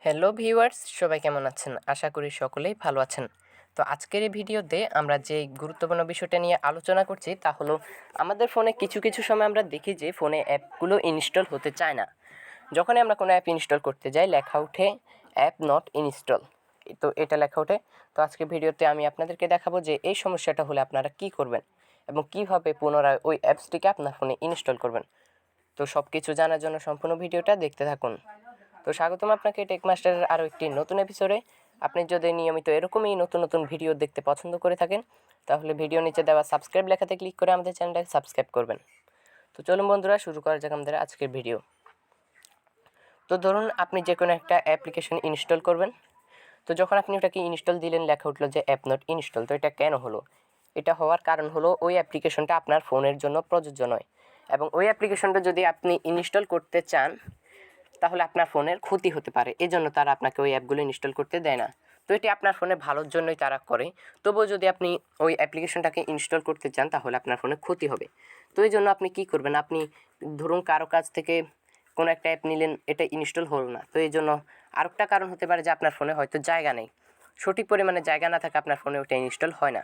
Hello viewers, সবাই কেমন আছেন? আশা করি সকলেই ভালো আছেন। তো আজকের এই ভিডিওতে আমরা যে গুরুত্বপূর্ণ বিষয়টা নিয়ে আলোচনা করছি তা হলো আমাদের ফোনে কিছু সময় আমরা দেখি যে ফোনে অ্যাপগুলো ইনস্টল হতে চায় না। যখনই আমরা কোনো অ্যাপ ইনস্টল করতে যাই লেখা ওঠে অ্যাপ নট ইনস্টল। তো এটা লেখা ওঠে। তো আজকে ভিডিওতে আমি আপনাদেরকে দেখাবো যে এই সমস্যাটা হলে আপনারা কী করবেন এবং কীভাবে পুনরায় ওই অ্যাপসটিকে আপনার ফোনে ইনস্টল করবেন। তো সব কিছু জানার জন্য সম্পূর্ণ ভিডিওটা দেখতে থাকুন। তো স্বাগতম আপনাকে টেকমাস্টারের আরও একটি নতুন এপিসোডে। আপনি যদি নিয়মিত এরকমই নতুন ভিডিও দেখতে পছন্দ করে থাকেন তাহলে ভিডিও নিচে দেওয়া সাবস্ক্রাইব লেখাতে ক্লিক করে আমাদের চ্যানেলটাকে সাবস্ক্রাইব করবেন। তো চলুন বন্ধুরা, শুরু করা যাক আমাদের আজকের ভিডিও। তো ধরুন আপনি যে কোনো একটা অ্যাপ্লিকেশন ইনস্টল করবেন। তো যখন আপনি ওটাকে ইনস্টল দিলেন লেখা উঠলো যে অ্যাপ নট ইনস্টল। তো এটা কেন হলো? এটা হওয়ার কারণ হলো ওই অ্যাপ্লিকেশনটা আপনার ফোনের জন্য প্রযোজ্য নয় এবং ওই অ্যাপ্লিকেশনটা যদি আপনি ইনস্টল করতে চান তাহলে আপনার ফোনের ক্ষতি হতে পারে। এজন্য তারা আপনাকে ওই অ্যাপগুলো ইনস্টল করতে দেয় না। তো এটি আপনার ফোনের ভালোর জন্যই তারা করে। তবুও যদি আপনি ওই অ্যাপ্লিকেশনটাকে ইনস্টল করতে চান তাহলে আপনার ফোনে ক্ষতি হবে। তো এই জন্য আপনি কী করবেন? আপনি ধরুন কারো কাছ থেকে কোনো একটা অ্যাপ নিলেন, এটা ইনস্টল হলো না। তো এই জন্য আরেকটা কারণ হতে পারে যে আপনার ফোনে হয়তো জায়গা নেই, সঠিক পরিমাণে জায়গা না থাকে আপনার ফোনে ওটা ইনস্টল হয় না।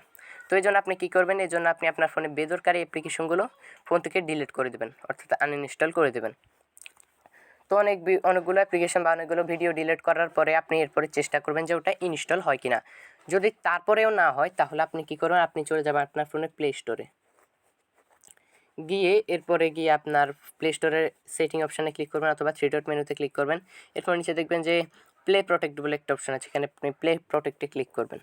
তো এই জন্য আপনি কী করবেন? এই জন্য আপনি আপনার ফোনে বেদরকারি অ্যাপ্লিকেশনগুলো ফোন থেকে ডিলিট করে দেবেন, অর্থাৎ আনইনস্টল করে দেবেন। তো অনেকগুলো অ্যাপ্লিকেশন বা অনেকগুলো ভিডিও ডিলিট করার পরে আপনি এরপরে চেষ্টা করবেন যে ওটা ইনস্টল হয় কি না। যদি তারপরেও না হয় তাহলে আপনি কী করবেন? আপনি চলে যাবেন আপনার ফোনের প্লে স্টোরে। এরপরে গিয়ে আপনার প্লে স্টোরের সেটিং অপশানে ক্লিক করবেন অথবা থ্রি ডট মেনুতে ক্লিক করবেন। এরপর নিচে দেখবেন যে প্লে প্রোটেক্ট বলে একটা অপশান আছে, এখানে আপনি প্লে প্রোটেক্টে ক্লিক করবেন।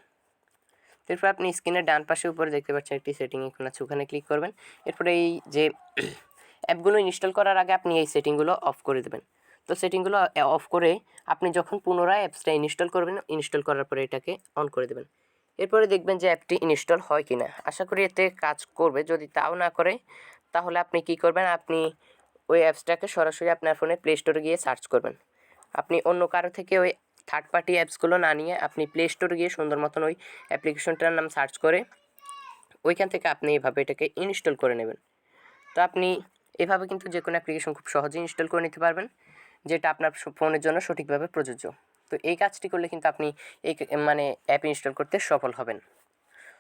এরপর আপনি স্ক্রিনের ডান পাশে উপরে দেখতে পাচ্ছেন একটি সেটিং আইকন আছে, ওখানে ক্লিক করবেন। এরপরে এই যে অ্যাপগুলো ইনস্টল করার আগে আপনি এই সেটিংগুলো অফ করে দেবেন। তো সেটিংগুলো অফ করে আপনি যখন পুনরায় অ্যাপসটা ইনস্টল করবেন, ইনস্টল করার পরে এটাকে অন করে দেবেন। এরপরে দেখবেন যে অ্যাপটি ইনস্টল হয় কি না। আশা করি এতে কাজ করবে। যদি তাও না করে তাহলে আপনি কী করবেন? আপনি ওই অ্যাপসটাকে সরাসরি আপনার ফোনে প্লে স্টোরে গিয়ে সার্চ করবেন। আপনি অন্য কারো থেকে ওই থার্ড পার্টি অ্যাপসগুলো না নিয়ে আপনি প্লে স্টোরে গিয়ে সুন্দর মতন ওই অ্যাপ্লিকেশনটার নাম সার্চ করে ওইখান থেকে আপনি এভাবে এটাকে ইনস্টল করে নেবেন। তো আপনি এভাবে কিন্তু যে কোনো অ্যাপ্লিকেশন খুব সহজেই ইনস্টল করে নিতে পারবেন, যেটা আপনার ফোনের জন্য সঠিকভাবে প্রযোজ্য। তো এই কাজটি করলে কিন্তু আপনি এই অ্যাপ ইনস্টল করতে সফল হবেন।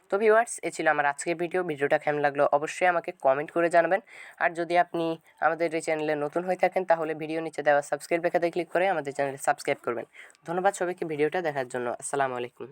তো ভিউয়ার্স, এ ছিল আমার আজকের ভিডিওটা কেমন লাগলো অবশ্যই আমাকে কমেন্ট করে জানাবেন। আর যদি আপনি আমাদের এই চ্যানেলে নতুন হয়ে থাকেন তাহলে ভিডিও নিচে দেওয়া সাবস্ক্রাইব লেখাতে ক্লিক করে আমাদের চ্যানেলে সাবস্ক্রাইব করবেন। ধন্যবাদ সবাইকে ভিডিওটা দেখার জন্য। আসসালামু আলাইকুম।